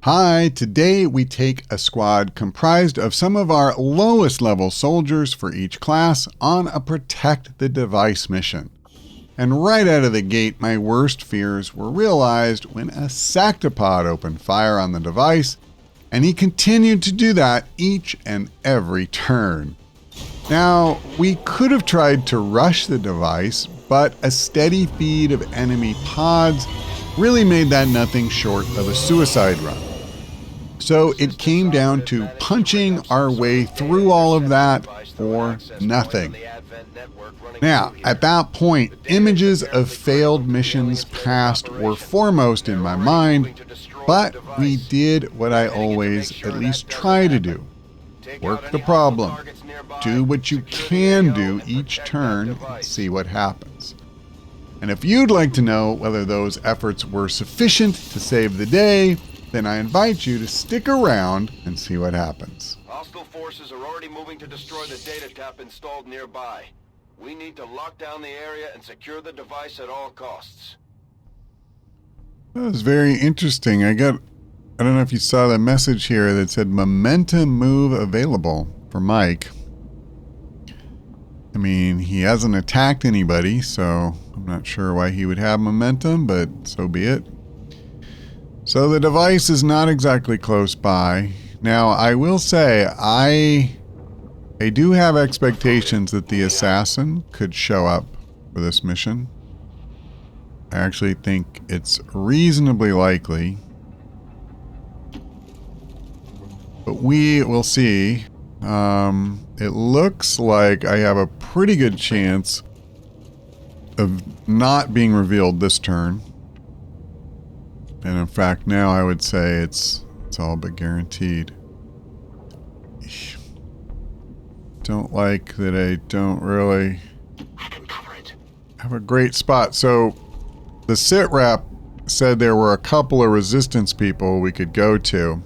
Hi, today we take a squad comprised of some of our lowest level soldiers for each class on a protect the device mission. And right out of the gate, my worst fears were realized when a SECTOPOD opened fire on the device, and he continued to do that each and every turn. Now, we could have tried to rush the device, but a steady feed of enemy pods really made that nothing short of a suicide run. So it came down to punching our way through all of that or nothing. Now, at that point, images of failed missions past were foremost in my mind, but we did what I always at least try to do. Work the problem. Do what you can do each turn and see what happens. And if you'd like to know whether those efforts were sufficient to save the day, then I invite you to stick around and see what happens. Hostile forces are already moving to destroy the data tap installed nearby. We need to lock down the area and secure the device at all costs. That was very interesting. I don't know if you saw the message here that said momentum move available for Mike. I mean, he hasn't attacked anybody, so I'm not sure why he would have momentum, but so be it. So the device is not exactly close by. Now, I will say, I do have expectations that the assassin could show up for this mission. I actually think it's reasonably likely. But we will see. It looks like I have a pretty good chance of not being revealed this turn. And in fact, now I would say it's all but guaranteed. Don't like that I don't really have a great spot. So the sit rep said there were a couple of resistance people we could go to.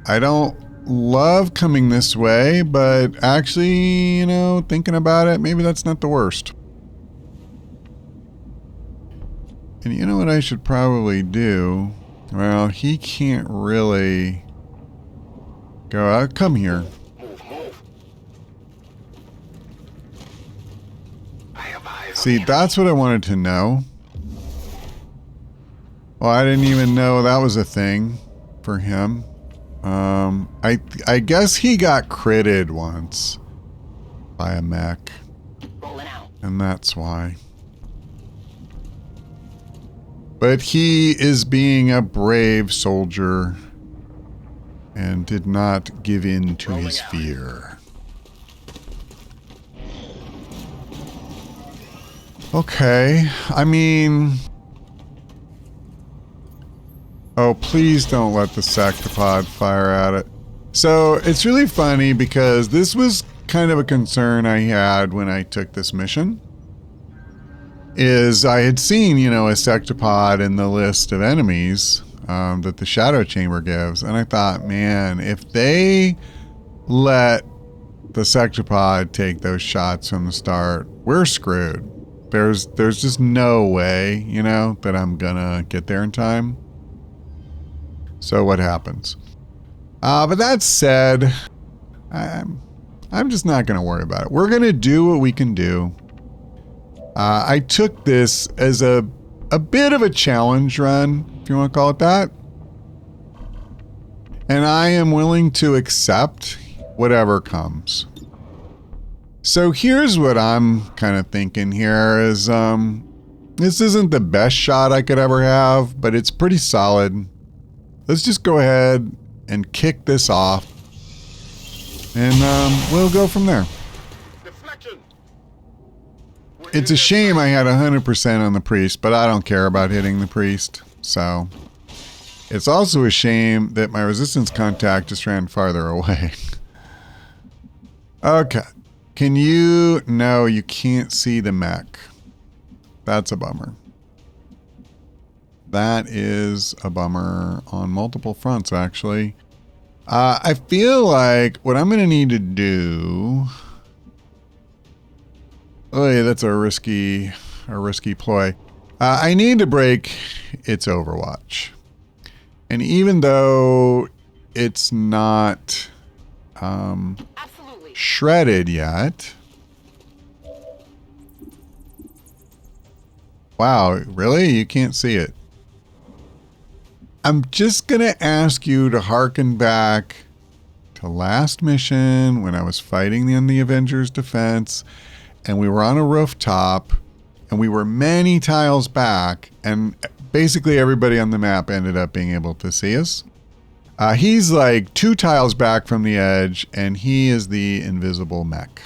I don't love coming this way, but actually, thinking about it, maybe that's not the worst. And you know what I should probably do? Well, he can't really go out. Come here. See, that's what I wanted to know. Well, I didn't even know that was a thing for him. I guess he got critted once by a mech. And that's why. But he is being a brave soldier and did not give in to his fear. Okay, I mean... Oh, please don't let the SECTOPOD fire at it. So, it's really funny because this was kind of a concern I had when I took this mission. Is I had seen, a SECTOPOD in the list of enemies that the Shadow Chamber gives. And I thought, man, if they let the SECTOPOD take those shots from the start, we're screwed. There's just no way, that I'm gonna get there in time. So what happens? But that said, I'm just not gonna worry about it. We're gonna do what we can do. I took this as a bit of a challenge run, if you want to call it that. And I am willing to accept whatever comes. So here's what I'm kind of thinking here is, this isn't the best shot I could ever have, but it's pretty solid. Let's just go ahead and kick this off. And we'll go from there. It's a shame I had 100% on the priest, but I don't care about hitting the priest. So it's also a shame that my resistance contact just ran farther away. Okay. Can you... No, you can't see the mech. That's a bummer. That is a bummer on multiple fronts, actually. I feel like what I'm going to need to do... Oh, yeah, that's a risky ploy. I need to break its Overwatch. And even though it's not Absolutely. shredded yet. Wow, really? You can't see it. I'm just going to ask you to hearken back to last mission when I was fighting in the Avengers defense and we were on a rooftop and we were many tiles back and basically everybody on the map ended up being able to see us. He's like 2 tiles back from the edge and he is the invisible mech.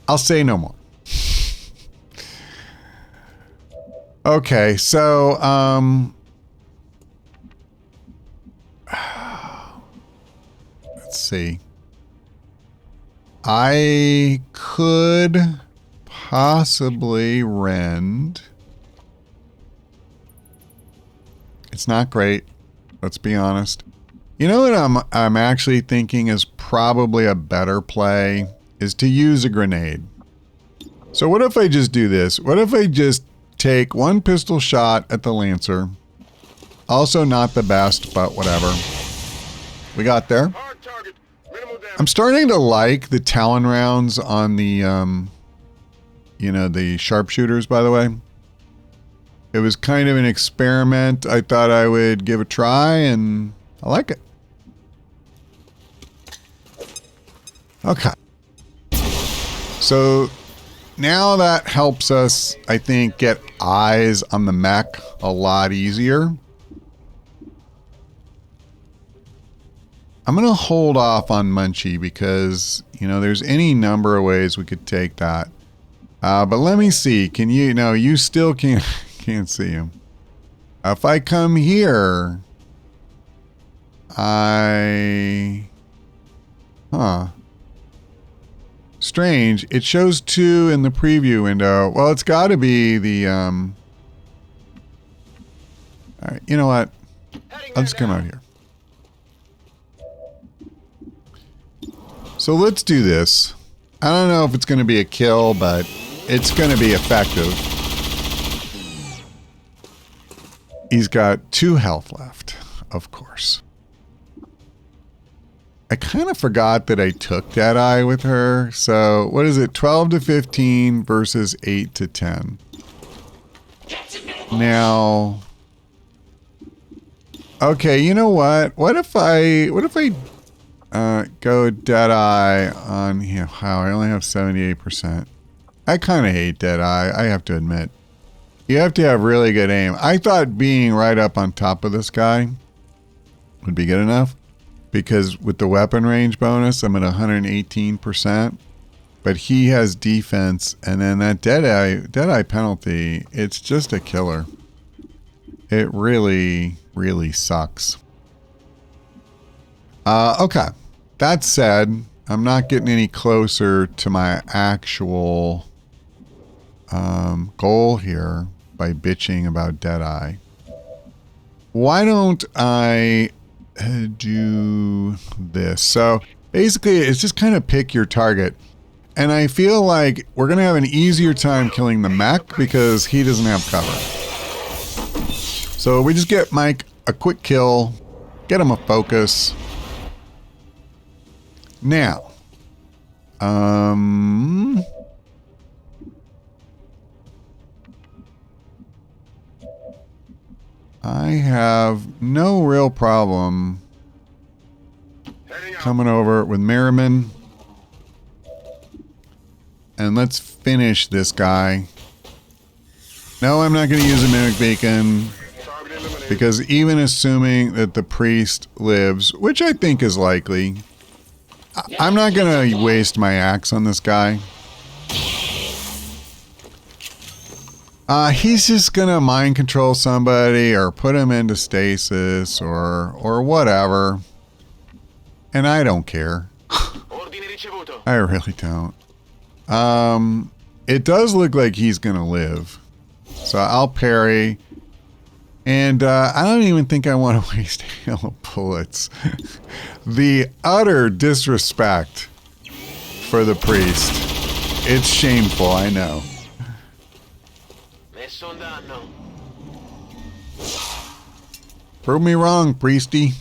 I'll say no more. Okay, so let's see. I could possibly rend. It's not great. Let's be honest. You know what I'm actually thinking is probably a better play is to use a grenade. So what if I just do this? What if I just take 1 pistol shot at the Lancer? Also not the best, but whatever. We got there. I'm starting to like the Talon rounds on the, you know, the sharpshooters, by the way. It was kind of an experiment. I thought I would give a try, and I like it. Okay. So now that helps us, I think, get eyes on the mech a lot easier. I'm going to hold off on Munchie because, you know, there's any number of ways we could take that. But let me see. Can you, no, you still can't see him. If I come here, strange. It shows 2 in the preview window. Well, it's got to be the, all right, you know what? I'll just come out here. So let's do this. I don't know if it's going to be a kill, but it's going to be effective. He's got 2 health left, of course. I kind of forgot that I took Deadeye with her. So what is it? 12 to 15 versus 8 to 10. Now, okay, you know what? What if I go Deadeye on, you know, how I only have 78%. I kind of hate Deadeye, I have to admit. You have to have really good aim. I thought being right up on top of this guy would be good enough because with the weapon range bonus, I'm at 118%. But he has defense, and then that Deadeye penalty, it's just a killer. It really, really sucks. Okay. That said, I'm not getting any closer to my actual goal here by bitching about Deadeye. Why don't I do this? So basically, it's just kind of pick your target. And I feel like we're going to have an easier time killing the mech because he doesn't have cover. So we just get Mike a quick kill, get him a focus. Now, I have no real problem coming over with Merriman. And let's finish this guy. No, I'm not going to use a Mimic Beacon. Because even assuming that the priest lives, which I think is likely, I'm not going to waste my axe on this guy. He's just going to mind control somebody or put him into stasis or whatever. And I don't care. I really don't. It does look like he's going to live. So I'll parry. And I don't even think I want to waste hail of bullets. The utter disrespect for the priest. It's shameful, I know. Prove me wrong, Priesty.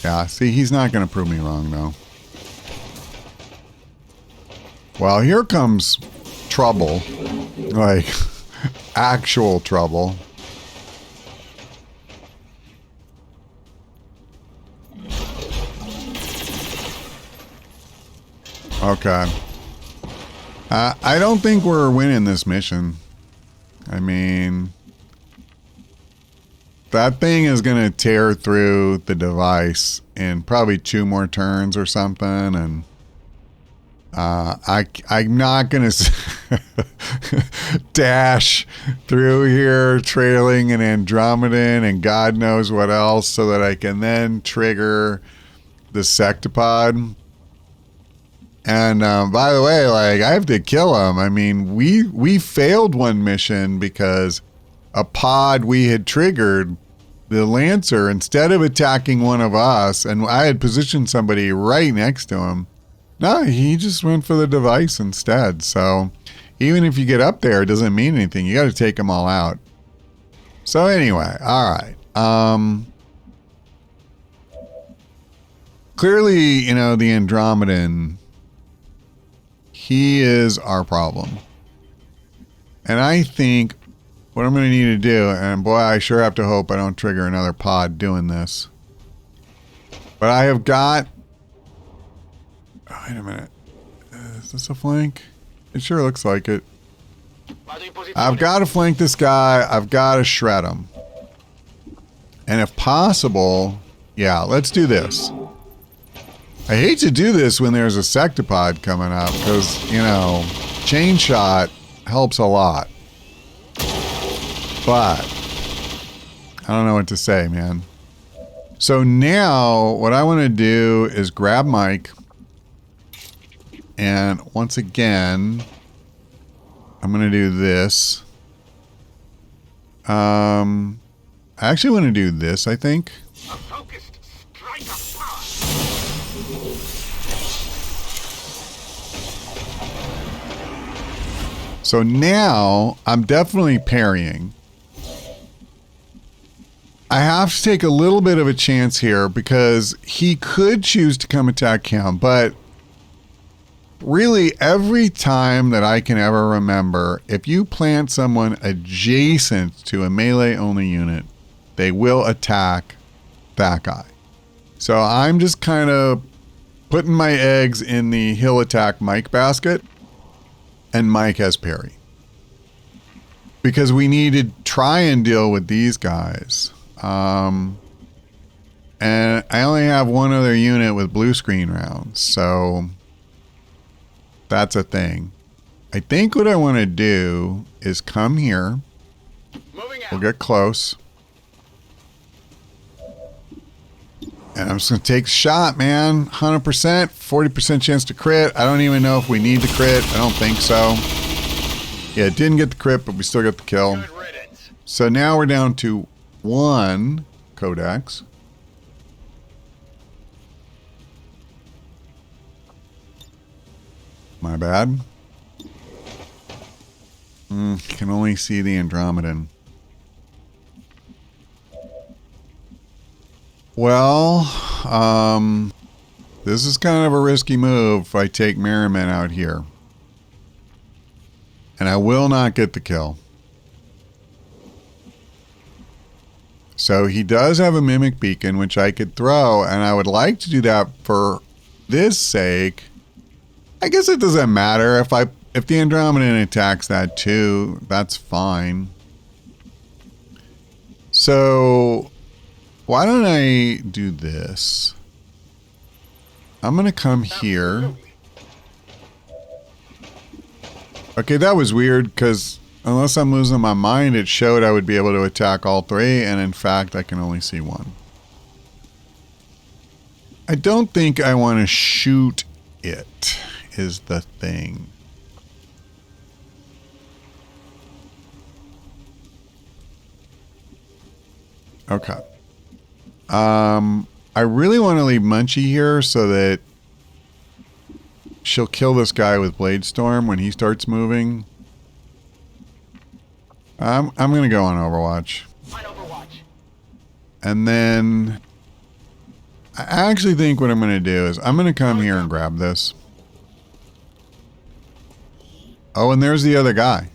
Yeah, see, he's not going to prove me wrong, though. Well, here comes trouble. Like, actual trouble. Okay. I don't think we're winning this mission. I mean, that thing is going to tear through the device in probably 2 more turns or something, and I'm not going to dash through here trailing an Andromedan and God knows what else so that I can then trigger the SECTOPOD. And by the way, like, I have to kill him. I mean, we failed one mission because a pod we had triggered, the Lancer, instead of attacking one of us, and I had positioned somebody right next to him, no, he just went for the device instead. So even if you get up there, it doesn't mean anything. You got to take them all out. So anyway, all right. Clearly, you know, the Andromedan, he is our problem. And I think what I'm going to need to do, and boy, I sure have to hope I don't trigger another pod doing this. But I have got... Oh, wait a minute. Is this a flank? It sure looks like it. I've got to flank this guy. I've got to shred him. And if possible, yeah, let's do this. I hate to do this when there's a SECTOPOD coming up because, you know, chain shot helps a lot. But I don't know what to say, man. So now what I want to do is grab Mike. And once again, I'm going to do this. I actually want to do this, I think. A focused strike of power. So now I'm definitely parrying. I have to take a little bit of a chance here because he could choose to come attack him, but really every time that I can ever remember, if you plant someone adjacent to a melee only unit, they will attack that guy. So I'm just kind of putting my eggs in the he'll attack Mike basket, and Mike has parry. Because we need to try and deal with these guys. And I only have one other unit with blue screen rounds, so that's a thing. I think what I want to do is come here. We'll get close. And I'm just going to take a shot, man. 100%, 40% chance to crit. I don't even know if we need to crit. I don't think so. Yeah, it didn't get the crit, but we still got the kill. So now we're down to 1 codex. My bad. Can only see the Andromedan. Well, this is kind of a risky move if I take Merriman out here. And I will not get the kill. So he does have a Mimic Beacon, which I could throw, and I would like to do that for this sake. I guess it doesn't matter if the Andromedan attacks that too, that's fine. So why don't I do this? I'm going to come here. Okay, that was weird because unless I'm losing my mind, it showed I would be able to attack all 3, and in fact, I can only see 1. I don't think I want to shoot it, is the thing. Okay. I really want to leave Munchie here so that she'll kill this guy with Blade Storm when he starts moving. I'm going to go on Overwatch. On Overwatch. And then I actually think what I'm going to do is I'm going to come here and grab this. Oh, and there's the other guy.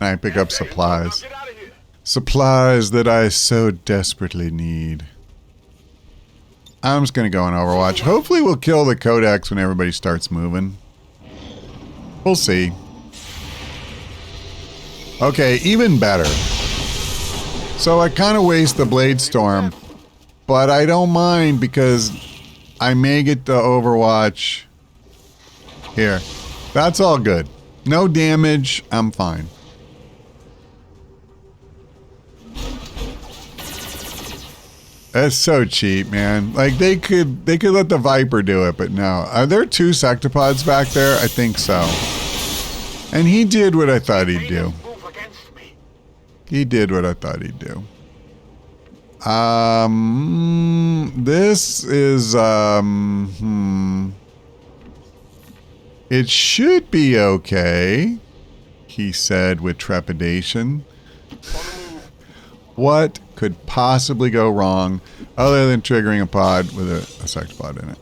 And I pick up supplies. Supplies that I so desperately need. I'm just going to go on Overwatch. Hopefully we'll kill the Codex when everybody starts moving. We'll see. Okay, even better. So I kind of waste the Blade Storm, but I don't mind because I may get the Overwatch here. That's all good. No damage. I'm fine. That's so cheap, man. Like they could let the Viper do it, but no. Are there 2 SECTOPODs back there? I think so. And he did what I thought he'd do. He did what I thought he'd do. This is it should be okay, he said with trepidation. What could possibly go wrong other than triggering a pod with a SECTOPOD in it?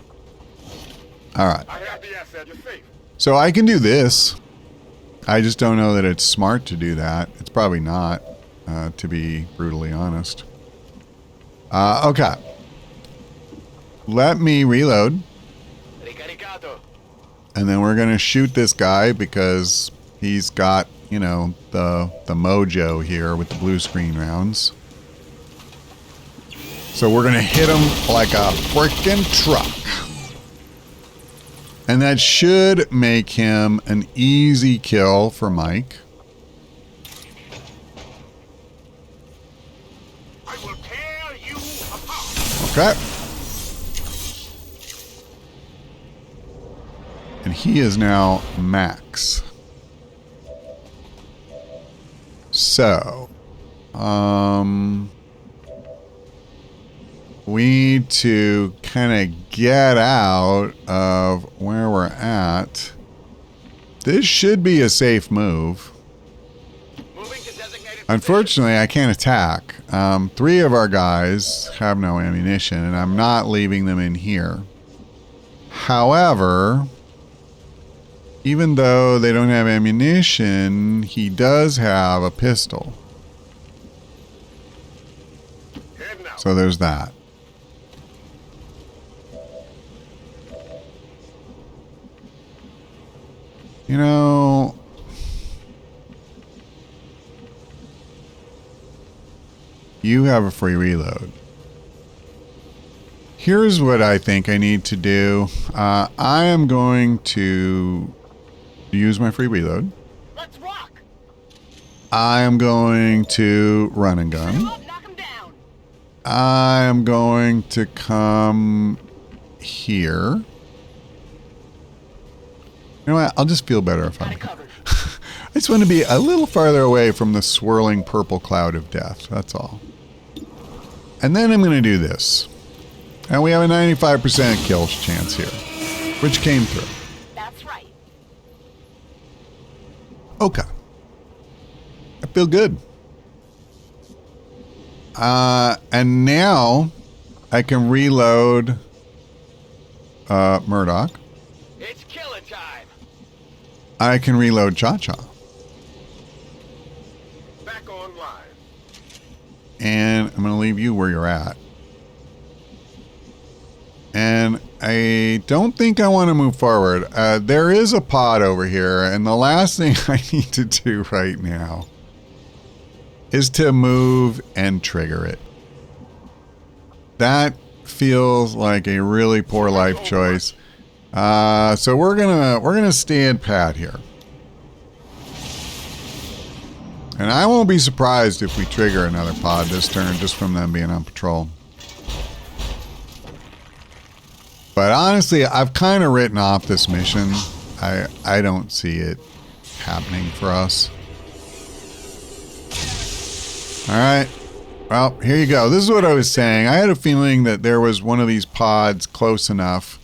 Alright. So I can do this. I just don't know that it's smart to do that. It's probably not, to be brutally honest. Okay. Let me reload. And then we're going to shoot this guy because he's got, you know, the mojo here with the blue screen rounds. So we're going to hit him like a frickin' truck. And that should make him an easy kill for Mike. I will tear you apart. Okay. And he is now max. So, we need to kind of get out of where we're at. This should be a safe move. Unfortunately, I can't attack. 3 of our guys have no ammunition, and I'm not leaving them in here. However, even though they don't have ammunition, he does have a pistol. So there's that. You know, you have a free reload. Here's what I think I need to do. I am going to use my free reload. Let's rock. I am going to run and gun. Knock him down. I am going to come here. You know what? I'll just feel better if I'm... I just want to be a little farther away from the swirling purple cloud of death. That's all. And then I'm going to do this. And we have a 95% kill chance here, which came through. That's right. Okay. I feel good. And now I can reload Murdoch. It's killing time. I can reload Cha-Cha. Back online. And I'm going to leave you where you're at. And I don't think I want to move forward. There is a pod over here, and the last thing I need to do right now is to move and trigger it. That feels like a really poor life choice. So we're gonna stand pat here. And I won't be surprised if we trigger another pod this turn just from them being on patrol. But honestly, I've kind of written off this mission. I don't see it happening for us. Alright. Well, here you go. This is what I was saying. I had a feeling that there was one of these pods close enough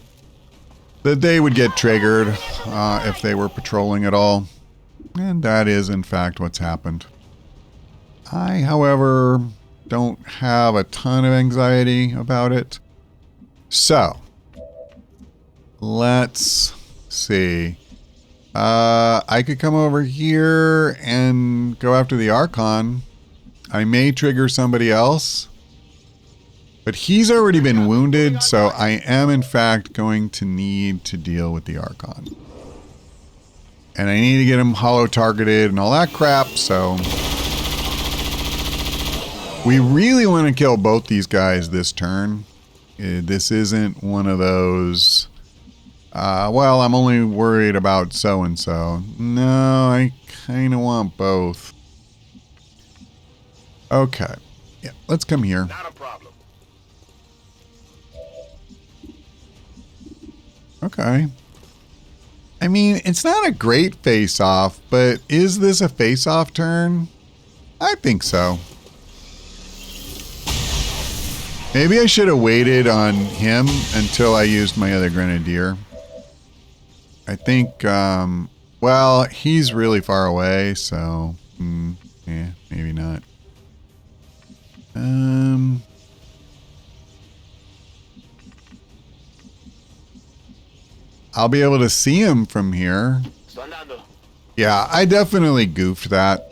that they would get triggered if they were patrolling at all. And that is, in fact, what's happened. I, however, don't have a ton of anxiety about it. So, let's see. I could come over here and go after the Archon. I may trigger somebody else. But he's already been wounded, so I am in fact going to need to deal with the Archon. And I need to get him hollow targeted and all that crap, so... We really want to kill both these guys this turn. This isn't one of those... well, I'm only worried about so-and-so. No, I kind of want both. Okay. Yeah, let's come here. Not a problem. Okay. I mean, it's not a great face-off, but is this a face-off turn? I think so. Maybe I should have waited on him until I used my other Grenadier. I think, well, he's really far away, so, yeah, maybe not. I'll be able to see him from here. Yeah, I definitely goofed that.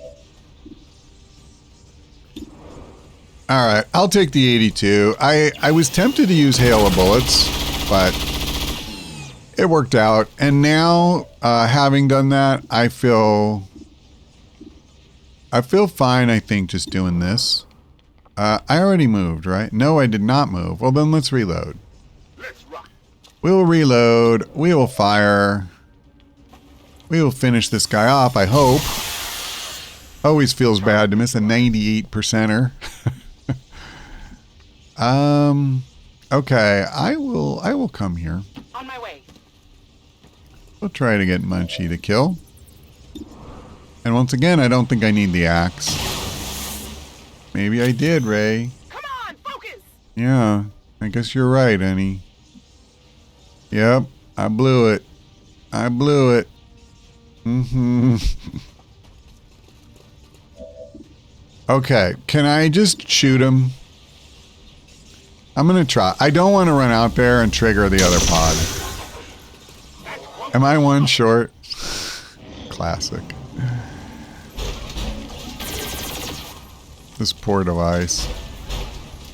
Alright, I'll take the 82. I was tempted to use Hail of Bullets, but it worked out. And now, having done that, I feel fine, I think, just doing this. I already moved, right? No, I did not move. Well, then let's reload. We will reload. We will fire. We will finish this guy off, I hope. Always feels bad to miss a 98%er. Okay, I will come here. On my way. We'll try to get Munchie to kill. And once again, I don't think I need the axe. Maybe I did, Ray. Come on, focus. Yeah, I guess you're right, honey. Yep, I blew it. I blew it. Okay, can I just shoot him? I'm gonna try. I don't want to run out there and trigger the other pod. Am I one short? Classic. This poor device.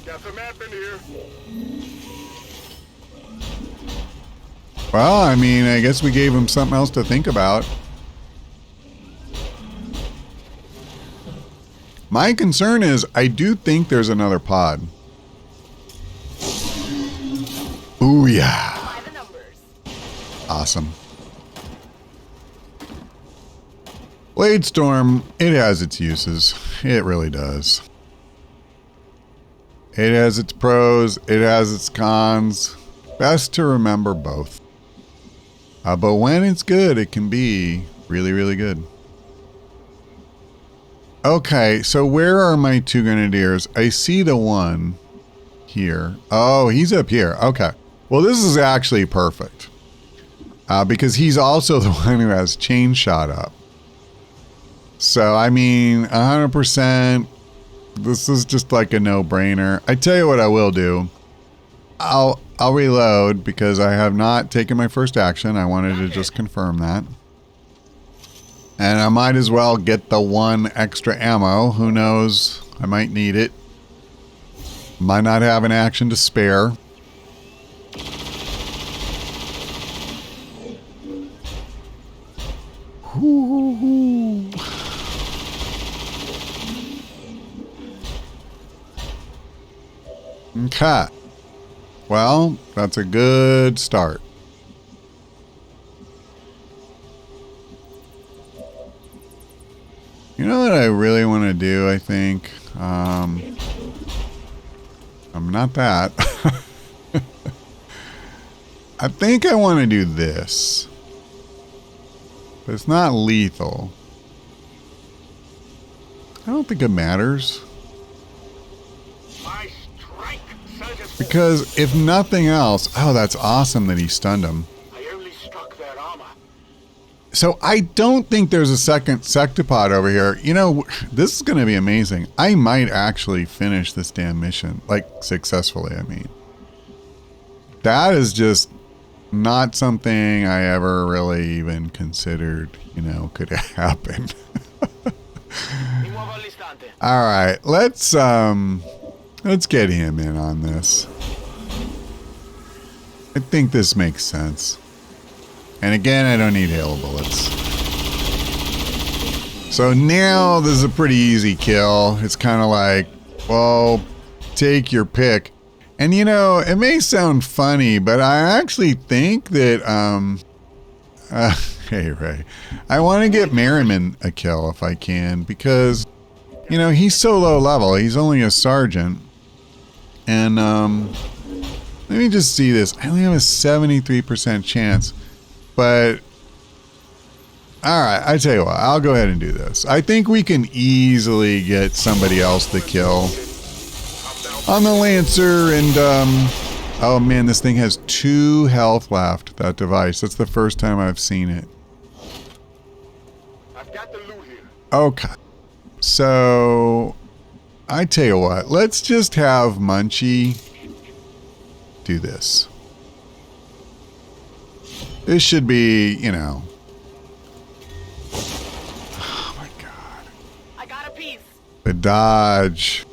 Got some admin here. Well, I mean, I guess we gave him something else to think about. My concern is I do think there's another pod. Ooh, yeah. By the numbers. Awesome. Shredstorm, it has its uses. It really does. It has its pros. It has its cons. Best to remember both. But when it's good, it can be really, really good. Okay, so where are my two Grenadiers? I see the one here. Oh, he's up here. Okay. Well, this is actually perfect. Because he's also the one who has chain shot up. So, I mean, 100%, this is just like a no-brainer. I tell you what I will do. I'll reload because I have not taken my first action. I wanted to just confirm that. And I might as well get the one extra ammo. Who knows? I might need it. Might not have an action to spare. Hoo-hoo-hoo. Okay. Well, that's a good start. You know what I really want to do, I think? I'm not that. I think I want to do this. But it's not lethal. I don't think it matters. Because if nothing else... Oh, that's awesome that he stunned him. I only struck their armor. So I don't think there's a second SECTOPOD over here. You know, this is going to be amazing. I might actually finish this damn mission, like successfully, I mean. That is just not something I ever really even considered, you know, could happen. All right, let's get him in on this. I think this makes sense. And again, I don't need hail bullets. So now this is a pretty easy kill. It's kind of like, well, take your pick. And you know, it may sound funny, but I actually think that, hey Ray, I want to get Merriman a kill if I can, because, you know, he's so low level. He's only a sergeant. And, let me just see this. I only have a 73% chance. But, alright, I tell you what, I'll go ahead and do this. I think we can easily get somebody else the kill on the Lancer, and, oh man, this thing has 2 health left, that device. That's the first time I've seen it. I've got the loot here. Okay. So, I tell you what, let's just have Munchie do this. This should be, you know. Oh my god. I got a piece. The dodge.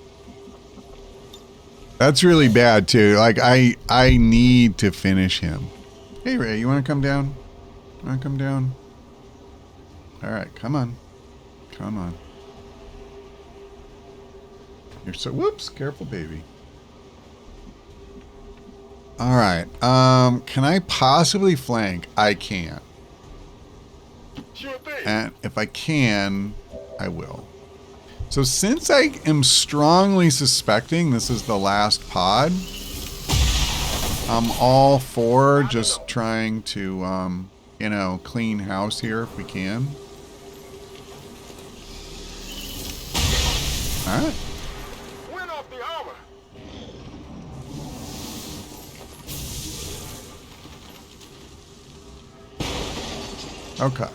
That's really bad too. Like I need to finish him. Hey Ray, you want to come down? Want to come down? All right, come on. Come on. You're so, whoops, careful baby. All right. Can I possibly flank? I can. Sure thing. And if I can, I will. So since I am strongly suspecting this is the last pod, I'm all for just trying to, you know, clean house here if we can. All right. Win off the armor. Okay.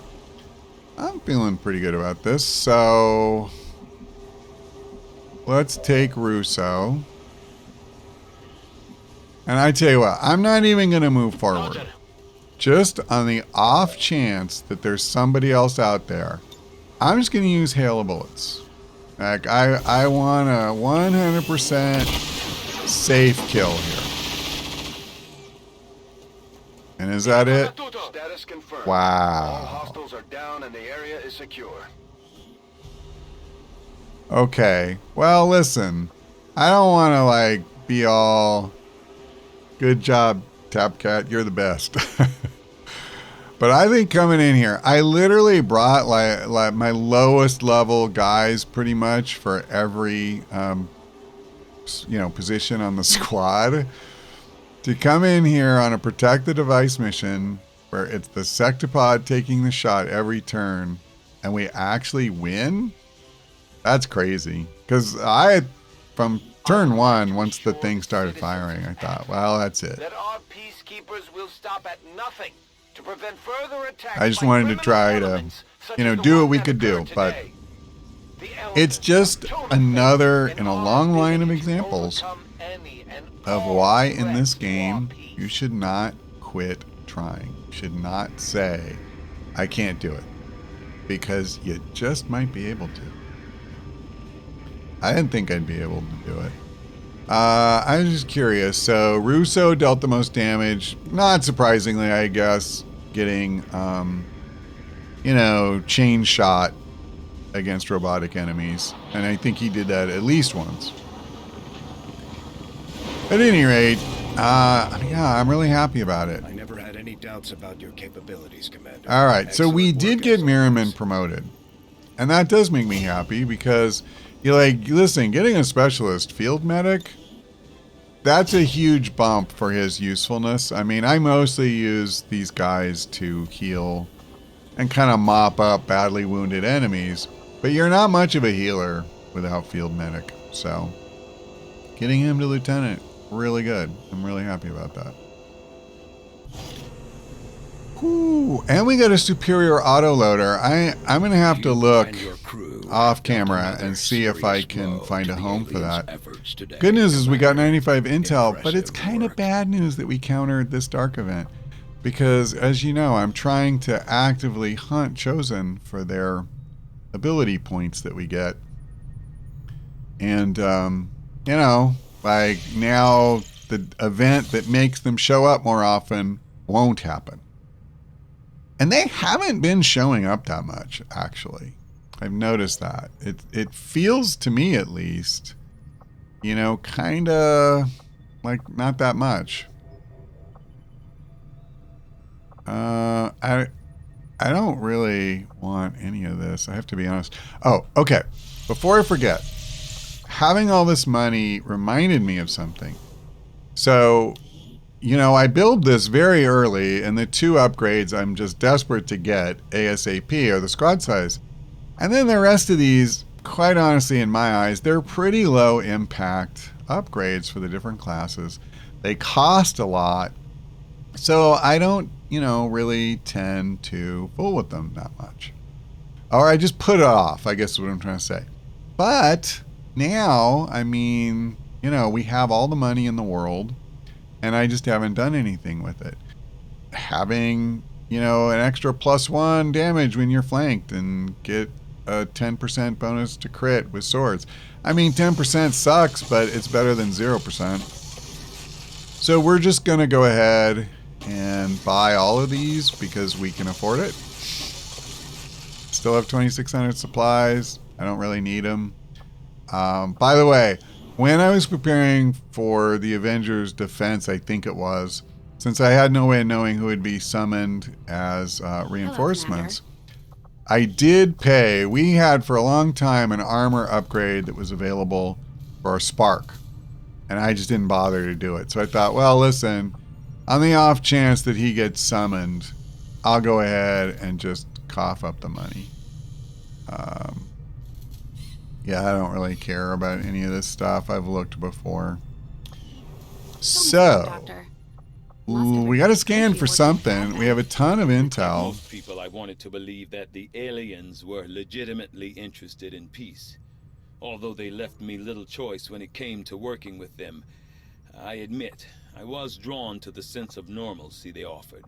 I'm feeling pretty good about this, so let's take Russo. And I tell you what, I'm not even going to move forward. Just on the off chance that there's somebody else out there, I'm just going to use hail of bullets. Like, I want a 100% safe kill here. And is that it? Status confirmed. Wow. All hostiles are down and the area is secure. Okay. Well, listen. I don't want to, like, be all, good job, TapCat. You're the best. But I think coming in here, I literally brought, like my lowest level guys pretty much for every, you know, position on the squad. To come in here on a protect the device mission where it's the SECTOPOD taking the shot every turn and we actually win, that's crazy. Because from turn 1, once the thing started firing, I thought, well, that's it. That our peacekeepers will stop at nothing to prevent further attacks. I just wanted to try to, you know, do what we could do, but it's just another in a long line of examples of why in this game you should not quit trying. You should not say, I can't do it. Because you just might be able to. I didn't think I'd be able to do it. I was just curious. So Russo dealt the most damage. Not surprisingly, I guess, getting, you know, chain shot against robotic enemies. And I think he did that at least once. At any rate, yeah, I'm really happy about it. I never had any doubts about your capabilities, Commander. All right, so we Excellent did work get as Merriman always. promoted. And that does make me happy because, you're like, listen, getting a specialist field medic, that's a huge bump for his usefulness. I mean, I mostly use these guys to heal and kind of mop up badly wounded enemies. But you're not much of a healer without field medic. So, getting him to lieutenant, really good. I'm really happy about that. Ooh, and we got a superior autoloader. I'm going to have to look off camera and see if I can find a home for that. Good news is we got 95 intel, but it's kind of bad news that we countered this dark event. Because, as you know, I'm trying to actively hunt Chosen for their ability points that we get. And, you know, like now the event that makes them show up more often won't happen. And they haven't been showing up that much, actually. I've noticed that. It feels to me, at least, you know, kind of like not that much. I don't really want any of this. I have to be honest. Oh, okay. Before I forget, having all this money reminded me of something. So, you know, I build this very early, and the 2 upgrades I'm just desperate to get ASAP are the squad size. And then the rest of these, quite honestly, in my eyes, they're pretty low impact upgrades for the different classes. They cost a lot. So I don't, you know, really tend to fool with them that much. Or I just put it off, I guess is what I'm trying to say. But now, I mean, you know, we have all the money in the world, and I just haven't done anything with it. Having, you know, an extra +1 damage when you're flanked and get a 10% bonus to crit with swords. I mean, 10% sucks, but it's better than 0%. So we're just going to go ahead and buy all of these because we can afford it. Still have 2,600 supplies. I don't really need them. By the way, when I was preparing for the Avengers defense, I think it was, since I had no way of knowing who would be summoned as reinforcements, I did pay. We had for a long time an armor upgrade that was available for a Spark, and I just didn't bother to do it. So I thought, well, listen, on the off chance that he gets summoned, I'll go ahead and just cough up the money. Yeah, I don't really care about any of this stuff. I've looked before. So, we got to scan for something. We have a ton of intel. Most people, I wanted to believe that the aliens were legitimately interested in peace. Although they left me little choice when it came to working with them, I admit I was drawn to the sense of normalcy they offered.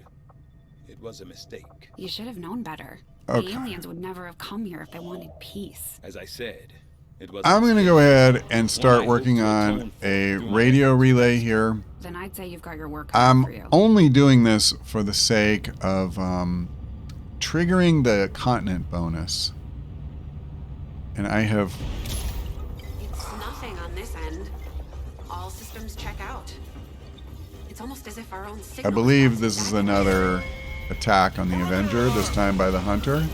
It was a mistake. You should have known better. Okay. The aliens would never have come here if they wanted peace. As I said, it was. I'm going to go ahead and start working on a radio relay here. Then I'd say you've got your work cut out for you. I'm only doing this for the sake of triggering the continent bonus. And I have... It's nothing on this end. All systems check out. It's almost as if our own signal... I believe this is another attack on the Avenger, this time by the Hunter.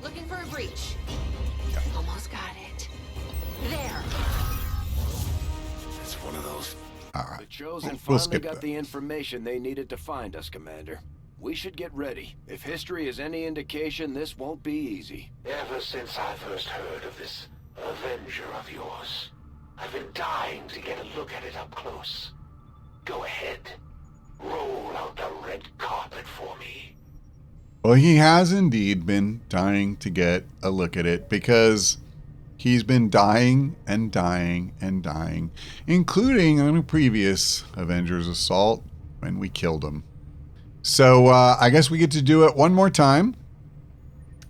Looking for a breach. Yeah. Almost got it. There. It's one of those. All right. The Chosen We'll finally skip got that. the information they needed to find us, Commander. We should get ready. If history is any indication, this won't be easy. Ever since I first heard of this Avenger of yours, I've been dying to get a look at it up close. Go ahead. Roll out the red carpet for me. Well, he has indeed been dying to get a look at it because he's been dying and dying and dying, including on a previous Avengers assault when we killed him. So I guess we get to do it one more time.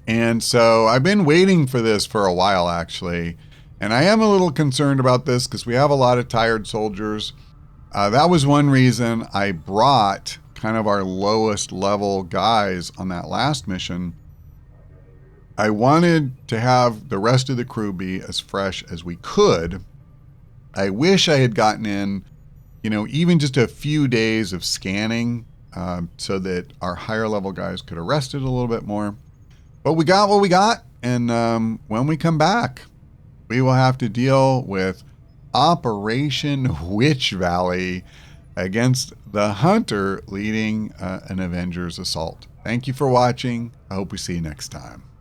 And so I've been waiting for this for a while, actually. And I am a little concerned about this because we have a lot of tired soldiers. That was one reason I brought kind of our lowest level guys on that last mission. I wanted to have the rest of the crew be as fresh as we could. I wish I had gotten in, you know, even just a few days of scanning so that our higher level guys could have rested a little bit more. But we got what we got. And when we come back, we will have to deal with Operation Witch Valley against the Hunter leading an Avengers assault. Thank you for watching. I hope we see you next time.